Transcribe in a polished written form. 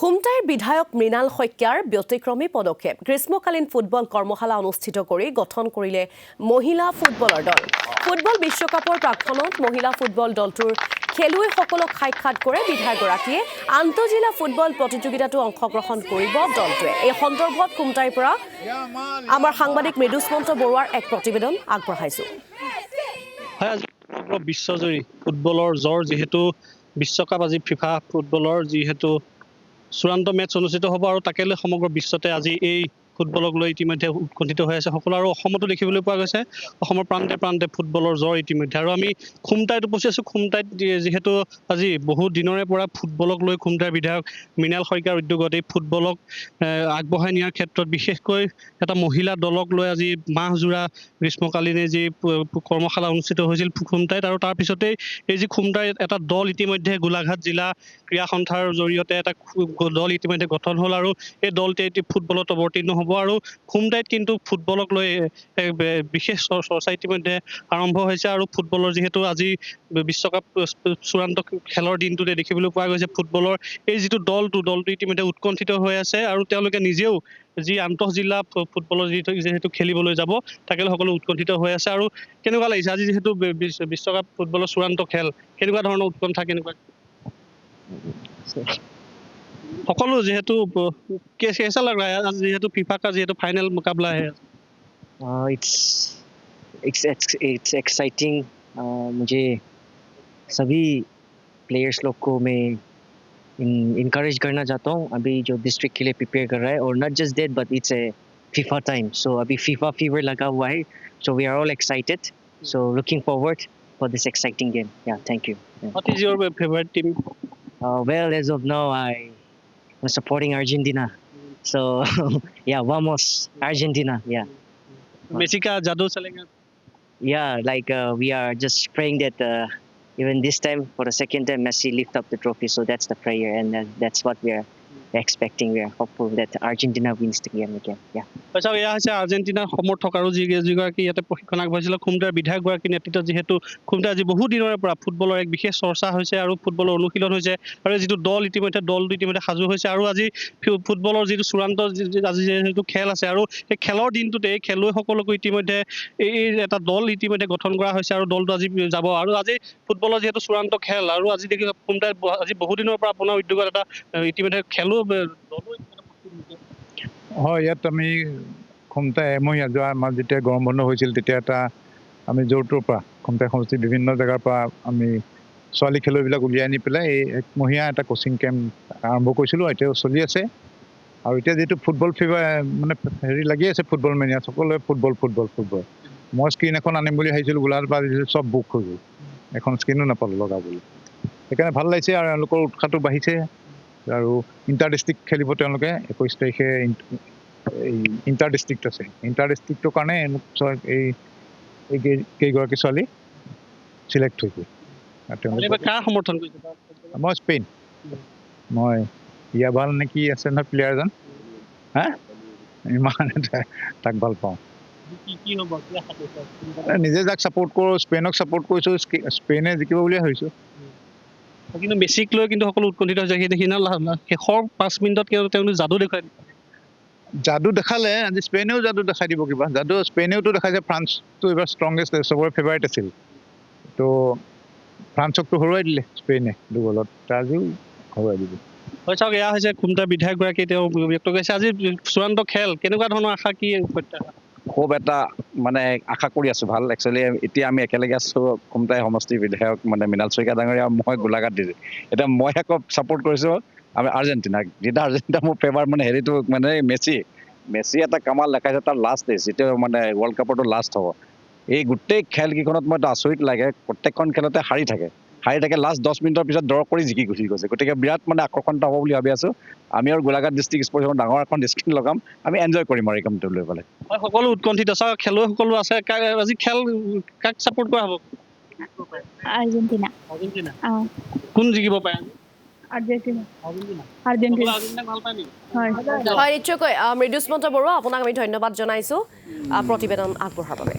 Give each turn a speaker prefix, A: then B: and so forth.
A: খুমটাইৰ বিধায়ক মৃণাল শইকীয়াৰ ব্যতিক্ৰমী পদক্ষেপ গ্ৰীষ্মকালীন ফুটবল কৰ্মশালা অনুষ্ঠিত কৰি গঠন কৰিলে মহিলা ফুটবলৰ দল ফুটবল বিশ্বকাপৰ প্ৰাক্ষণত মহিলা ফুটবল দলটোৰ খেলুৱৈসকলক সাক্ষাৎ কৰে বিধায়কগৰাকীয়ে আন্তঃজিলা ফুটবল প্ৰতিযোগিতাতো অংশগ্ৰহণ কৰিব দলটোৱে এই সন্দৰ্ভত খুমটাইৰ পৰা আমাৰ সাংবাদিক মৃদুস্মন্ত বৰুৱাৰ এক প্ৰতিবেদন আগবঢ়াইছো
B: বিশ্বজুৰি ফুটবলৰ জ্বৰ যেহেতু বিশ্বকাপ আজি ফিফা ফুটবলৰ যেহেতু চূড়ান্ত মেচ অনুষ্ঠিত হ'ব আৰু তাকে লৈ সমগ্ৰ বিশ্বতে আজি এই ফুটবলক লৈ ইতিমধ্যে উৎকণ্ঠিত হৈ আছে সকলো আৰু অসমতো দেখিবলৈ পোৱা গৈছে অসমৰ প্ৰান্তে প্ৰান্তে ফুটবলৰ জ্বৰ ইতিমধ্যে আৰু আমি খুমটাইত উপস্থিত আছোঁ খুমটাইত যেহেতু আজি বহু দিনৰে পৰা ফুটবলক লৈ খুমটাইৰ বিধায়ক মৃণাল শইকীয়াৰ উদ্যোগত এই ফুটবলক আগবঢ়াই নিয়াৰ ক্ষেত্ৰত বিশেষকৈ এটা মহিলা দলক লৈ আজি মাহজোৰা গ্ৰীষ্মকালীন যি কৰ্মশালা অনুষ্ঠিত হৈছিল খুমটাইত আৰু তাৰ পিছতেই এই যি খুমটাইত এটা দল ইতিমধ্যে গোলাঘাট জিলা ক্ৰীড়া সন্থাৰ জৰিয়তে এটা দল ইতিমধ্যে গঠন হ'ল আৰু এই দলটোৱে ফুটবলত অৱতীৰ্ণ হ'ব আৰু খুমটাইত কিন্তু ফুটবলক লৈ বিশেষ চৰ্চা ইতিমধ্যে আৰম্ভ হৈছে আৰু ফুটবলৰ যিহেতু আজি বিশ্বকাপ চূড়ান্ত খেলৰ দিনটোতে দেখিবলৈ পোৱা গৈছে ফুটবলৰ এই যিটো দলটো ইতিমধ্যে উৎকণ্ঠিত হৈ আছে আৰু তেওঁলোকে নিজেও যি আন্তঃজিলা ফুটবলৰ যিহেতু খেলিবলৈ যাব তাকে সকলো উৎকণ্ঠিত হৈ আছে আৰু কেনেকুৱা লাগিছে আজি যিহেতু বিশ্বকাপ ফুটবলৰ চূড়ান্ত খেল কেনেকুৱা ধৰণৰ উৎকণ্ঠা কেনেকুৱা সকলো যেহেতু कैसा लग रहा है आज जेहेतु फीफा का जेहेतु फाइनल मुकाबला है
C: इट्स एक्साइटिंग मुझे सभी प्लेयर्स लोग को मैं इनकरेज करना चाहता हूँ अभी जो डिस्ट्रिक्ट के लिए प्रिपेयर कर रहा है और not just that but it's a FIFA time so अभी फीफा फीवर लगा हुआ है so we are all excited so looking forward for this exciting game या thank you
B: what is your favourite team
C: well as of now I'm supporting Argentina so yeah vamos Argentina yeah
B: Messi का जादू चलेगा
C: yeah like we are just praying that even this time for the second time Messi lift up the trophy so that's the prayer and that's what we are expecting we are hopeful that Argentina wins the game again yeah
B: আচ্ছা এয়া হৈছে আৰ্জেণ্টিনাৰ সমৰ্থক আৰু যিগৰাকী ইয়াতে প্ৰশিক্ষণ আগবঢ়াইছিল খুমটাইৰ বিধায়কগৰাকীৰ নেতৃত্বত যিহেতু খুমটাই আজি বহু দিনৰে পৰা ফুটবলৰ এক বিশেষ চৰ্চা হৈছে আৰু ফুটবলৰ অনুশীলন হৈছে আৰু যিটো দলটো ইতিমধ্যে সাজু হৈছে আৰু আজি ফুটবলৰ যিটো চূড়ান্ত আজি যিহেতু খেল আছে আৰু এই খেলৰ দিনটোতে এই খেলুৱৈসকলকো ইতিমধ্যে এই এটা দল ইতিমধ্যে গঠন কৰা হৈছে আৰু দলটো আজি যাব আৰু আজি ফুটবলৰ যিহেতু চূড়ান্ত খেল আৰু আজি দেখি খুমটাই আজি বহু দিনৰ পৰা আপোনাৰ উদ্যোগত এটা ইতিমধ্যে খেলো
D: হয় ইয়াত আমি খুমটাই এমহীয়া যোৱা আমাৰ যেতিয়া গৰম বন্ধ হৈছিল তেতিয়া এটা আমি য'ৰ পৰা খুমটাই সমষ্টিৰ বিভিন্ন জেগাৰ পৰা আমি ছোৱালী খেলুৱৈবিলাক উলিয়াই আনি পেলাই এই একমহীয়া এটা কোচিং কেম্প আৰম্ভ কৰিছিলোঁ এতিয়াও চলি আছে আৰু এতিয়া যিহেতু ফুটবল ফিভাৰ মানে হেৰি লাগি আছে ফুটবল মেনিয়া সকলোৱে ফুটবল মই স্ক্ৰীণ এখন আনিম বুলি ভাবিছিলোঁ গোলাঘাট পৰা চব বুক হৈ গ'ল এখন স্ক্ৰীণো নাপালোঁ লগাবলৈ সেইকাৰণে ভাল লাগিছে আৰু এওঁলোকৰ উৎসাহটো বাঢ়িছে আৰু ইণ্টাৰ ডিষ্ট্ৰিক্ট খেলিব তেওঁলোকে 21 তাৰিখে ইণ্টাৰ ডিষ্ট্ৰিক্ট আছে ইণ্টাৰ ডিষ্ট্ৰিক্টৰ কাৰণে এই কেইগৰাকী ছোৱালী চিলেক্ট হৈছে মই স্পেইন মই ইয়াবাল নেকি আছে নহয় প্লেয়াৰ এজন হা ইমান তাক ভাল পাওঁ নিজে যাক ছাপোৰ্ট কৰোঁ স্পেইনক ছাপোৰ্ট কৰিছোঁ স্পেইনে জিকিব বুলিয়ে ভাবিছোঁ
B: কিন্তু মেছিক লৈ কিন্তু সকলো উৎকণ্ঠিত হৈছে সেই দেখি শেষৰ 5 মিনিটত তেওঁলোকে যাদু দেখালে আজি স্পেইনেও যাদু দেখাই দিব কিবা যাদু স্পেইনেওতো দেখাইছে ফ্ৰান্সটো এইবাৰ ষ্ট্ৰংগেষ্ট চবৰে ফেভাৰিট আছিল তো ফ্ৰান্সকতো হৰুৱাই দিলে স্পেইনে 2 গলত আজিও হৰুৱাই দিব হয় চাওক এয়া হৈছে খুমটাৰ বিধায়কগৰাকী তেওঁ ব্যক্ত কৰিছে আজি চূড়ান্ত খেল কেনেকুৱা ধৰণৰ আশা কি প্ৰত্যাশা
E: খুব এটা মানে আশা কৰি আছোঁ ভাল একচুৱেলি এতিয়া আমি একেলগে আছোঁ খুমটাই সমষ্টিৰ বিধায়ক মানে মৃণাল শইকীয়া ডাঙৰীয়া মই গোলাঘাট দিছোঁ এতিয়া মই আকৌ ছাপোৰ্ট কৰিছোঁ আমি আৰ্জেণ্টিনাক যেতিয়া আৰ্জেণ্টিনা মোৰ ফেভাৰ মানে হেৰিটো মানে মেছি এটা কামাল দেখাইছে তাৰ লাষ্ট ডে যেতিয়া মানে ৱৰ্ল্ড কাপৰটো লাষ্ট হ'ব এই গোটেই খেলকেইখনত মই এটা আচৰিত লাগে প্ৰত্যেকখন খেলতে হাৰি থাকে লাষ্ট 10 মিনিটৰ পিছত ড্ৰ কৰি জিকি গুচি গৈছে গতিকে বিৰাট মানে আকৰ্ষণ হ'ব বুলি ভাবি আছোঁ আমি আৰু গোলাঘাট ডিষ্ট্ৰিক্ট স্পৰ্টছৰ ডাঙৰ এখন স্ক্ৰীণ লগাম আমি এনজয় কৰিম আৰু এই কামটো লৈ পেলাই
B: সকলো উৎকণ্ঠিত চাওক খেলুৱৈসকলো আছে আজি খেল কাক ছাপোৰ্ট কৰা হ'ব
F: আৰ্জেণ্টিনা
B: কোন জিকিব পাৰে
F: আৰ্জেণ্টিনা
A: হয় নিশ্চয়কৈ মৃদুস্মন্ত বৰুৱা আপোনাক আমি ধন্যবাদ জনাইছোঁ প্ৰতিবেদন আগবঢ়োৱাৰ বাবে